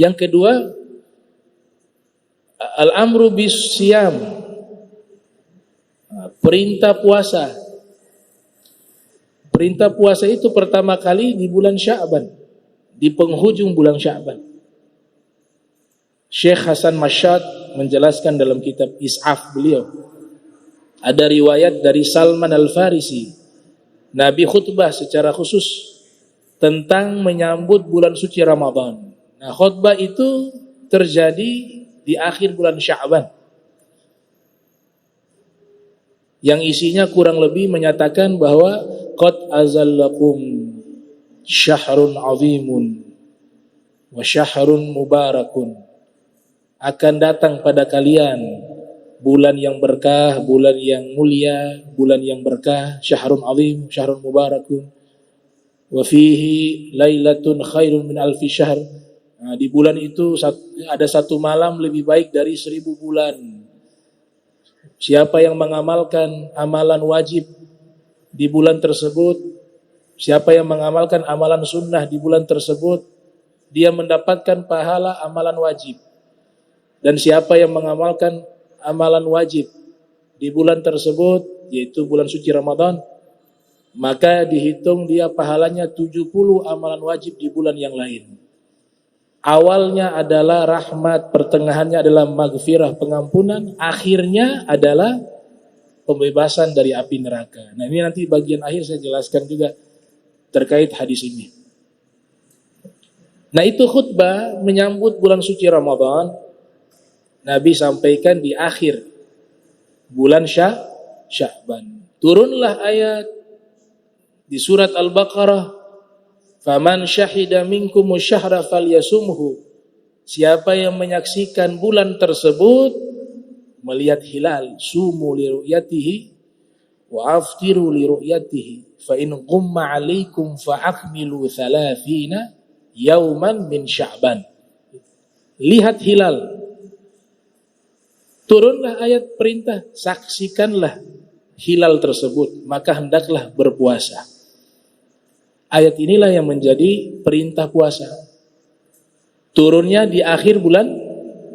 Yang kedua, al-amru bis-siyam, perintah puasa. Perintah puasa itu pertama kali di bulan Sya'ban, di penghujung bulan Sya'ban. Syekh Hasan Mashhad menjelaskan dalam kitab Is'af beliau, ada riwayat dari Salman Al-Farisi, Nabi khutbah secara khusus tentang menyambut bulan suci Ramadan. Nah, khutbah itu terjadi di akhir bulan Sya'ban, yang isinya kurang lebih menyatakan bahwa qad azallakum syahrun azimun wa syahrun mubarakun, akan datang pada kalian bulan yang berkah, bulan yang mulia, bulan yang berkah, syahrun azim, syahrun mubarakun, wa fihi lailatun khairun min alfi syahr. Nah, di bulan itu ada satu malam lebih baik dari 1000 bulan. Siapa yang mengamalkan amalan wajib di bulan tersebut, siapa yang mengamalkan amalan sunnah di bulan tersebut, dia mendapatkan pahala amalan wajib. Dan siapa yang mengamalkan amalan wajib di bulan tersebut, yaitu bulan suci Ramadan, maka dihitung dia pahalanya 70 amalan wajib di bulan yang lain. Awalnya adalah rahmat, pertengahannya adalah maghfirah, pengampunan, akhirnya adalah pembebasan dari api neraka. Nah, ini nanti bagian akhir saya jelaskan juga terkait hadis ini. Nah, itu khutbah menyambut bulan suci Ramadan, Nabi sampaikan di akhir bulan Sya'ban. Turunlah ayat di surat Al-Baqarah, faman syahida minkumu syahra falyasumhu. Siapa yang menyaksikan bulan tersebut, melihat hilal, sumu li ru'yatihi wa aftiru li ru'yatihi, fa in qumma 'alaikum fa akmilu 30 yauman min Sya'ban. Lihat hilal. Turunlah ayat perintah, saksikanlah hilal tersebut, maka hendaklah berpuasa. Ayat inilah yang menjadi perintah puasa. Turunnya di akhir bulan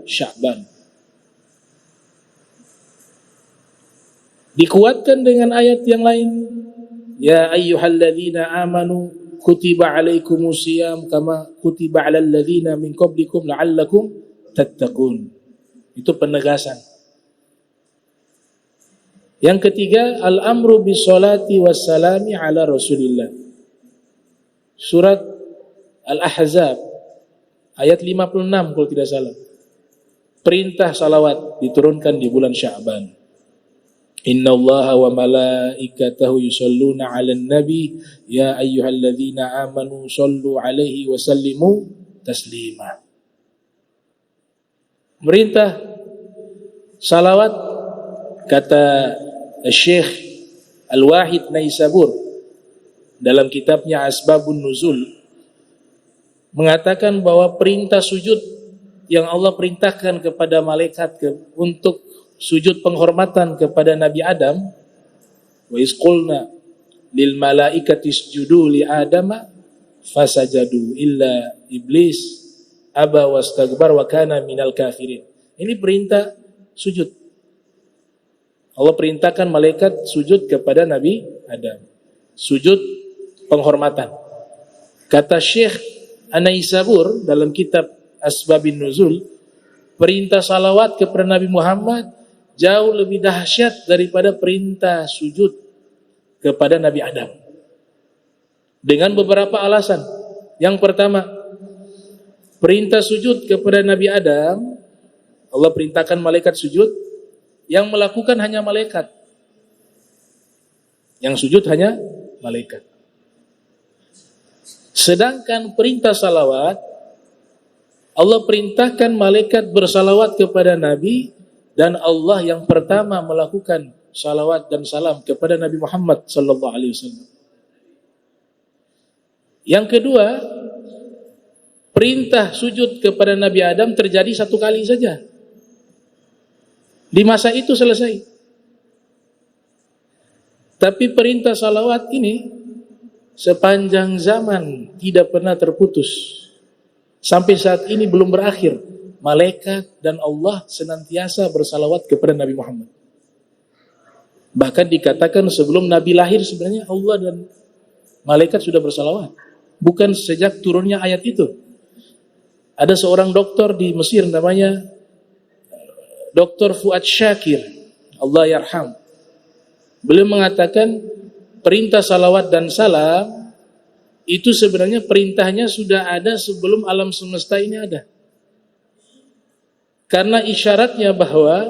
Sya'ban. Dikuatkan dengan ayat yang lain. Ya ayyuhalladzina amanu kutiba alaikumusiyam kama kutiba alal ladzina min qablikum la'allakum tattaqun. Itu penegasan. Yang ketiga, al-amru bis-sholati was-salami ala Rasulillah. Surat Al-Ahzab ayat 56 kalau tidak salah. Perintah salawat diturunkan di bulan Sya'ban. Innallaha wa malaikatahu yusholluna 'alan nabi ya ayyuhalladzina amanu shollu 'alaihi wa sallimu taslima. Merintah salawat, kata Syekh Al-Wahid Naisabur dalam kitabnya Asbabun Nuzul, mengatakan bahwa perintah sujud yang Allah perintahkan kepada malaikat untuk sujud penghormatan kepada Nabi Adam, wa isqulna lil malaikati isjudu li adama fasajadu illa iblis aba wastakbar wa kana minal kafirin. Ini perintah sujud. Allah perintahkan malaikat sujud kepada Nabi Adam. Sujud penghormatan. Kata Syekh An-Naisabur dalam kitab Asbabin Nuzul, perintah salawat kepada Nabi Muhammad jauh lebih dahsyat daripada perintah sujud kepada Nabi Adam. Dengan beberapa alasan. Yang pertama, perintah sujud kepada Nabi Adam, Allah perintahkan malaikat sujud, yang melakukan hanya malaikat. Yang sujud hanya malaikat. Sedangkan perintah salawat, Allah perintahkan malaikat bersalawat kepada Nabi, dan Allah yang pertama melakukan salawat dan salam kepada Nabi Muhammad sallallahu alaihi wasallam. Yang kedua, perintah sujud kepada Nabi Adam terjadi satu kali saja. Di masa itu selesai. Tapi perintah salawat ini sepanjang zaman tidak pernah terputus. Sampai saat ini belum berakhir. Malaikat dan Allah senantiasa bersalawat kepada Nabi Muhammad. Bahkan dikatakan sebelum Nabi lahir sebenarnya Allah dan malaikat sudah bersalawat. Bukan sejak turunnya ayat itu. Ada seorang dokter di Mesir namanya Dr. Fuad Syakir, Allah yarham. Beliau mengatakan perintah salawat dan salam itu sebenarnya perintahnya sudah ada sebelum alam semesta ini ada. Karena isyaratnya bahwa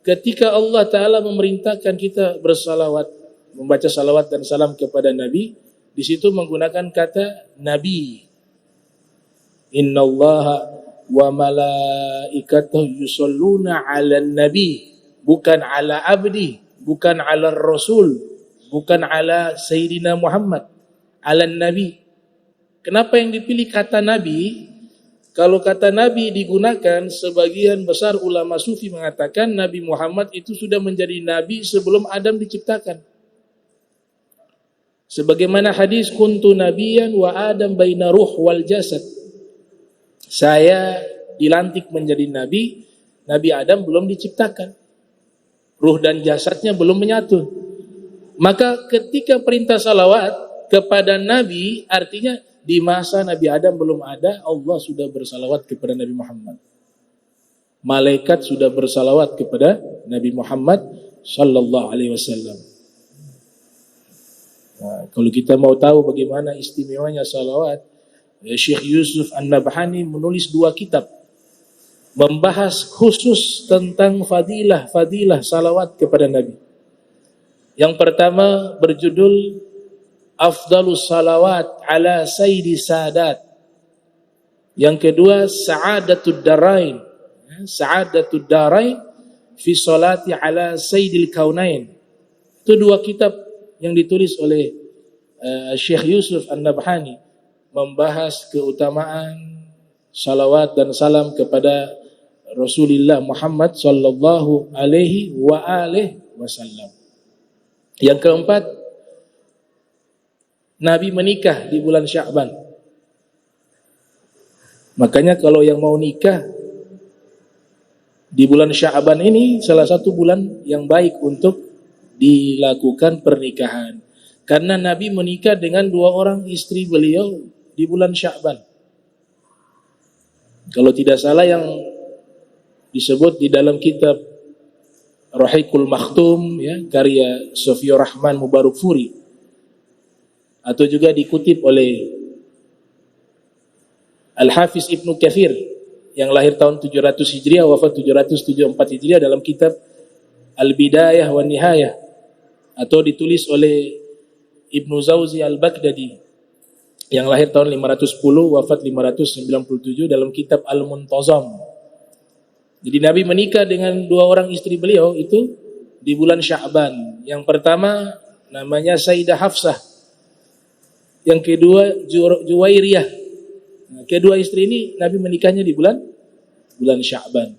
ketika Allah Ta'ala memerintahkan kita bersalawat, membaca salawat dan salam kepada Nabi, di situ menggunakan kata Nabi. Innallaha wa malaikatahu yusalluna 'alan nabi, bukan ala abdi, bukan ala rasul, bukan ala sayyidina Muhammad, 'alan nabi. Kenapa yang dipilih kata nabi? Kalau kata Nabi digunakan, sebagian besar ulama sufi mengatakan Nabi Muhammad itu sudah menjadi Nabi sebelum Adam diciptakan. Sebagaimana hadis, kuntu nabiyan wa Adam baina ruh wal jasad. Saya dilantik menjadi Nabi, Nabi Adam belum diciptakan. Ruh dan jasadnya belum menyatu. Maka ketika perintah salawat kepada Nabi, artinya di masa Nabi Adam belum ada, Allah sudah bersalawat kepada Nabi Muhammad. Malaikat sudah bersalawat kepada Nabi Muhammad sallallahu alaihi wasallam. Nah, kalau kita mau tahu bagaimana istimewanya salawat, Syekh Yusuf An-Nabhani menulis 2 kitab membahas khusus tentang fadilah salawat kepada Nabi. Yang pertama berjudul Afdalus salawat ala sayyidi sadat. Yang kedua Sa'adatud darain. Sa'adatud darain fi salati ala sayyidil kaunain. Itu 2 kitab yang ditulis oleh Syekh Yusuf An-Nabhani membahas keutamaan salawat dan salam kepada Rasulullah Muhammad sallallahu alaihi wasallam. Yang keempat, Nabi menikah di bulan Sya'ban. Makanya kalau yang mau nikah di bulan Sya'ban ini salah satu bulan yang baik untuk dilakukan pernikahan. Karena Nabi menikah dengan 2 orang istri beliau di bulan Sya'ban. Kalau tidak salah yang disebut di dalam kitab Rahiqul Makhtum, ya, karya Sofiyur Rahman Mubarak Furi, atau juga dikutip oleh Al-Hafiz Ibnu Katsir yang lahir tahun 700 Hijriah, wafat 774 Hijriah, dalam kitab Al-Bidayah wa Nihayah, atau ditulis oleh Ibnu Zawzi Al-Baghdadi yang lahir tahun 510, wafat 597, dalam kitab Al-Muntazam. Jadi Nabi menikah dengan 2 orang istri beliau itu di bulan Sya'ban. Yang pertama namanya Sayyidah Hafsah, yang kedua Juwairiyah. Nah, kedua istri ini Nabi menikahnya di bulan Sya'ban.